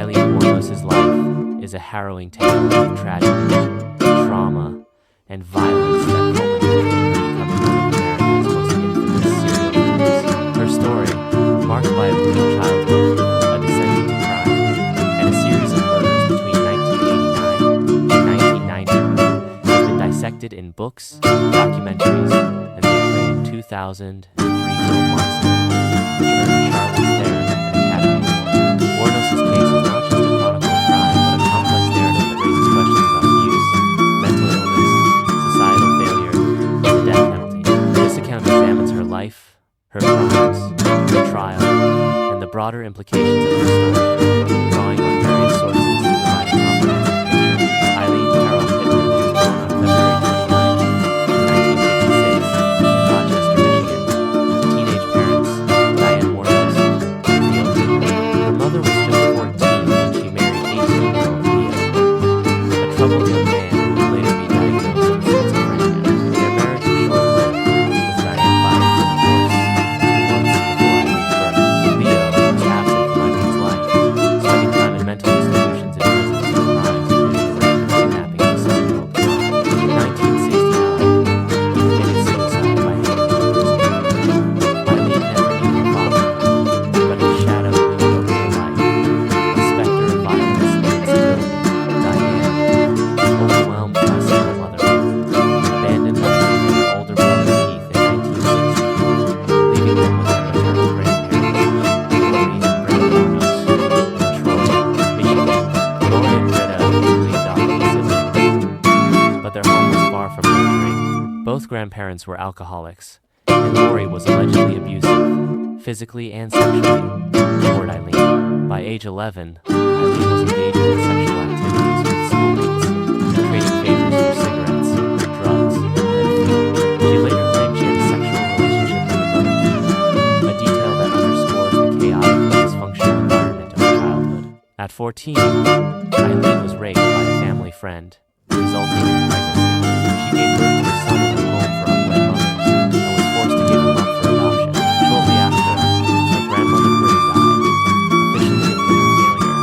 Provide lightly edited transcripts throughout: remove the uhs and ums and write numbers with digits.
Aileen Wuornos' life is a harrowing tale of tragedy, trauma, and violence that culminated in her becoming one of America's most infamous serial killers. Her story, marked by a brutal childhood, a descent into crime, and a series of murders between 1989 and 1990, has been dissected in books, documentaries, and the acclaimed 2003 film Monster, which earned Charlize Theron an Academy Award. Wuornos' case is not just a chronicle of crime, but a complex narrative that raises questions about abuse, mental illness, societal failure, and the death penalty. This account examines her life, her crimes, her trial, and the broader implications of her story, drawing on various sources to provide a comprehensive picture. Aileen Carol Pittman was born on February 29, 1956, in Rochester, Michigan, to teenage parents, Diane Wuornos and Leo Pittman. Her mother was just 14 when she married 18-year-old Leo, a troubled young man who would later be diagnosed with schizophrenia. Their marriage was short-lived, with Diane filing for divorce 2 months before Aileen's birth. Leo was absent from Aileen's life, spending time in mental institutions and prisons for crimes including rape and kidnapping of a 7-year-old girl. In 1969, he committed suicide by hanging from prison. Aileen never knew her father, but his shadow loomed over her life, a specter of violence and instability. Diane, overwhelmed by single motherhood, abandoned Aileen and her older brother Keith in 1960, leaving them with their maternal grandparents, Lori and Britta Wuornos, in Troy, Michigan. Lori and Britta legally adopted siblings, but their home was far from nurturing. Both grandparents were alcoholics, and Lori was allegedly abusive, physically and sexually, toward Aileen. By age 11, Aileen was engaging in sexual activities with schoolmates, trading favors for cigarettes, drugs, and food. She later claimed she had a sexual relationship with her brother Keith, a detail that underscores the chaotic and dysfunctional environment of her childhood. At 14, Aileen was raped by a family friend, resulting in pregnancy. She gave birth to a son in her home for unwed mothers and was forced to give him up for adoption. Shortly after, her grandmother Britta died, officially of liver failure,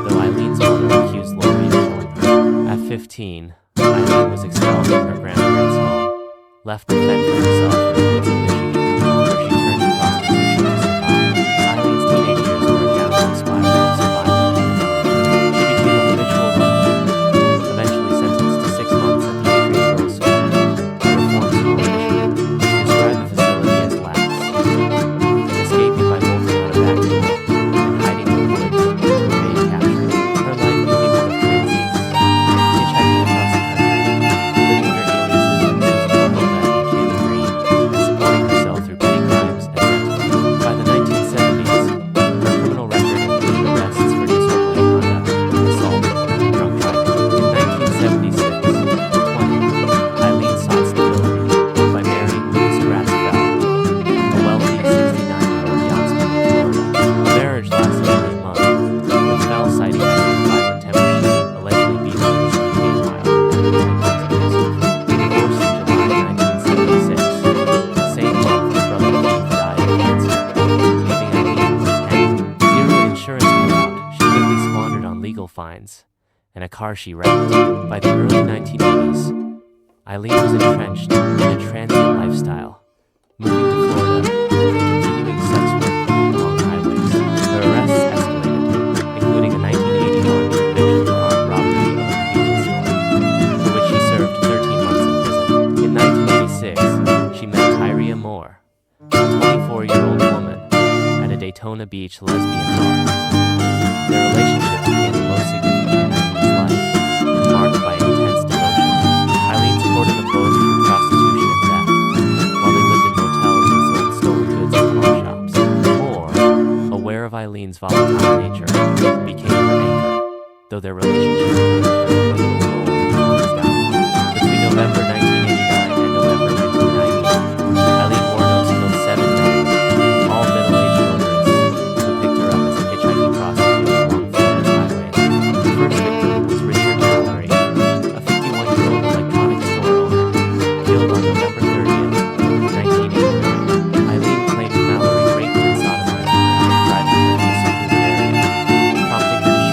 though Aileen's mother accused Lori of killing her. At 15, Aileen was expelled from her grandparents' home, left to fend for herself in the woods of Michigan, where she turned to prostitution to survive. Aileen's teenage years were a downward spiral of survival and infidelity. She became a habitual runaway, eventually sentenced to 6 months at the Patriot Girls' School, a reform school in Michigan. She described the facility as lax, escaping by bolting out a back door and hiding in the woods to evade capture. Her life became one of transience, hitchhiking across the country, living under aliases like Susan Colvett and Candy Green, and supporting herself through petty crimes and sex work. By the 1970s, her criminal record included arrests for disorderly conduct, assault, and drunk driving. In 1976 and 20, Aileen sought stability by marrying Louis Gratzfeld, a wealthy 69-year-old yachtsman in Florida. The marriage lasted only a month, with Fell citing Aileen's violent temper she allegedly beat her when she became wild and abusive. They divorced in July 1976. The same month, her brother Keith died of cancer, leaving Aileen with 10. Zero insurance payout, she quickly squandered on legal fines and a car she wrecked. By the early 1980s, Aileen was entrenched in a transient lifestyle, moving to Florida and continuing sex work along highways. Her arrests escalated, including a 1981 conviction for armed robbery of a convenience store, for which she served 13 months in prison. In 1986, she met Tyria Moore, a 24-year-old woman, at a Daytona Beach lesbian bar. Their relationship became the most significant in Aileen's life, marked by intense devotion. Aileen supported them both through prostitution and theft, while they lived in motels and sold stolen goods at pawn shops. Moore, aware of Aileen's volatile nature, became her anchor, though their relationship played a pivotal role in Aileen's downfall. Between November 1989 and November 1990, Aileen Wuornos killed 7 men, all middle-aged motorists, who picked her up as a hitchhiking prostitute along Florida's highways. The first victim was Richard Mallory, a 51-year-old electronics store owner, killed on November 30th, 1989. Aileen claimed Mallory raped and sodomized her after driving her to a secluded area, prompting her to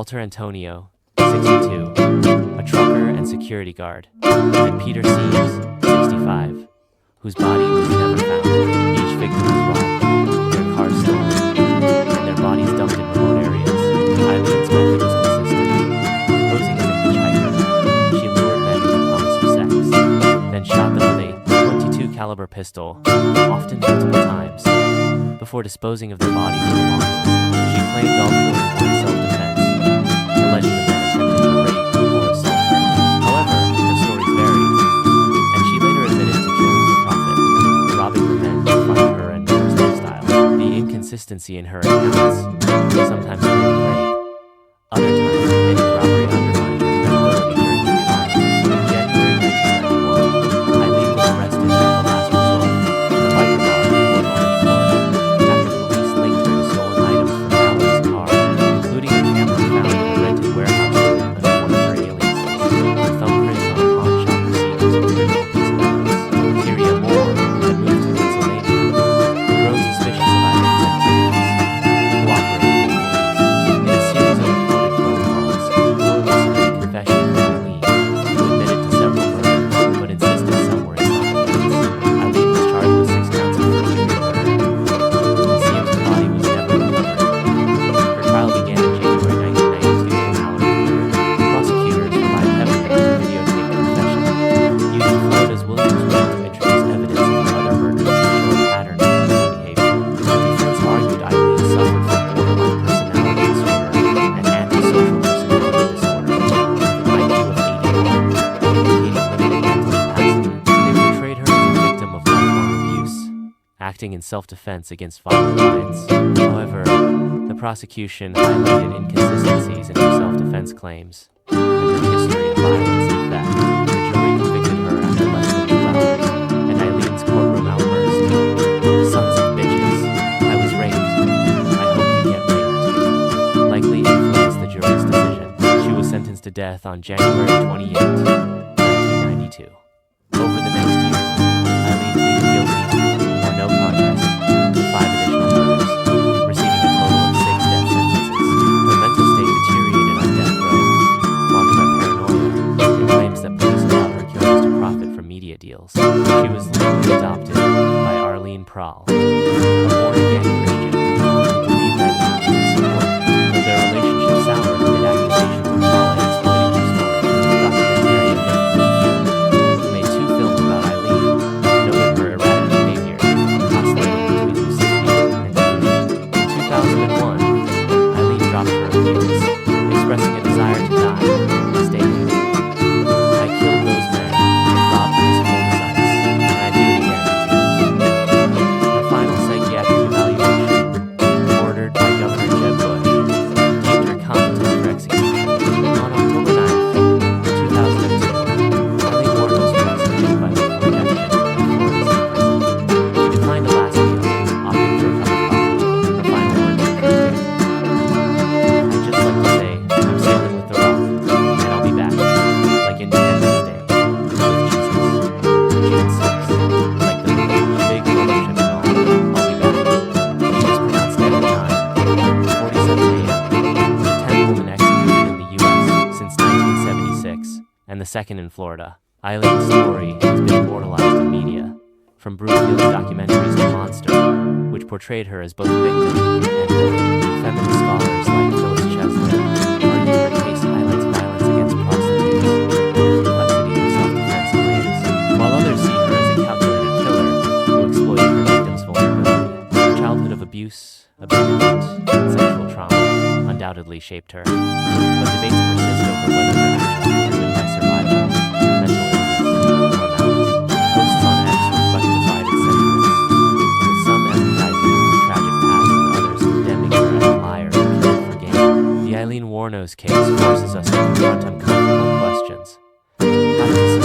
Walter Antonio, 62, a trucker and security guard, and Peter Seaves, 65, whose body was never found. Each victim was robbed, their cars stolen, and their bodies dumped in remote areas. Eileen's method was consistent. Posing as a hitchhiker, she lured men with the promise of sex, then shot them with a .22 caliber pistol, often multiple times, before disposing of their bodies and belongings. She claimed all killings were in self-defense, alleging the men attempted to rape or assault her. However, her stories varied, and she later admitted to killing for profit, robbing the men to fund her and her lifestyle. The inconsistency in her accounts, sometimes claiming rape, other times admitting robbery, undermined her credibility during the trial. In January 1991, Aileen was arrested as the last resort in the biker bar in Fort Orange, Florida, after police linked her to stolen items from Mallory's car, including a camera found in a rented warehouse under one of her aliases. Her thumbprints on a pawn shop receipt was a critical piece of evidence. Syria Moore had moved to Pennsylvania, grown suspicious of Eileen's activities, cooperating with police. In a series of recorded phone calls, Moore elicited a confession from Aileen, who admitted to several murders, but insisted some were in self-defense. Aileen was charged with 6 counts of first-degree murder, and Seaves' body was never recovered. Her trial began in January 1992 when Mallory was murdered. Prosecutors relied heavily on her videotaped confession, using Florida's Williams Rule to introduce evidence of her other murders to show a pattern of criminal behavior. The defense argued Aileen suffered from borderline personality disorder and antisocial personality disorder, with an IQ of 81, indicating limited mental capacity. They portrayed her as a victim of lifelong abuse, acting in self-defense against violent minds. However, the prosecution highlighted inconsistencies in her self-defense claims and her history of violence and theft. The jury convicted her after less than 2 hours, and Eileen's courtroom outburst, "Sons of bitches, I was raped. I hope you get raped," likely influenced the jury's decision. She was sentenced to death on January 28, 1992. Over the next year, Aileen pleaded guilty or no contest to 5 additional murders, receiving a total of 6 death sentences. Her mental state deteriorated on death row, marked by paranoia, and claims that police allowed her killers to profit from media deals. She was legally adopted by Arlene Prahl, a born-again Christian who believed that she would support her. Though their relationship soured amid accusations of Prahl exploiting her story, documentarian Nick, who made 2 films about Aileen, noted her erratic behavior, oscillating between lucidity and delusion. In 2001, Aileen dropped her abuse, expressing a desire to die, stating, "I killed those men, robbed them as cold as ice, and I do it again too." Her final psychiatric evaluation, ordered by Governor Jeb Bush, deemed her competent for execution. On October 9, 2002, Aileen Wuornos was executed by lethal injection in Florida's state prison. She declined a last meal, opting for a cup of coffee. Her final words included, "I'd just like to say I'm sailing with the rock, and I'll be back, like Independence Day, with Jesus." June 6th, like the big fellowship and all, I'll be back. She was pronounced dead at 9:47 a.m., the 10th woman executed in the U.S. since 1976, and the second in Florida. Eileen's story has been immortalized in media, from Brookfield's documentaries to Monster, which portrayed her as both victim and villain. Feminist scholars like Phyllis Chesley argue her case highlights violence against prostitutes and the complexity of self-defense claims, while others see her as a calculated killer who exploited her victims' vulnerability. Her childhood of abuse, abandonment, and sexual trauma undoubtedly shaped her, but debates persist over whether her actions were driven by survival, mental illness, or malice. Posts on X reflect divided sentiments, with some empathizing with her tragic past and others condemning her as a liar who killed for gain. The Aileen Wuornos case forces us to confront uncomfortable questions. How does a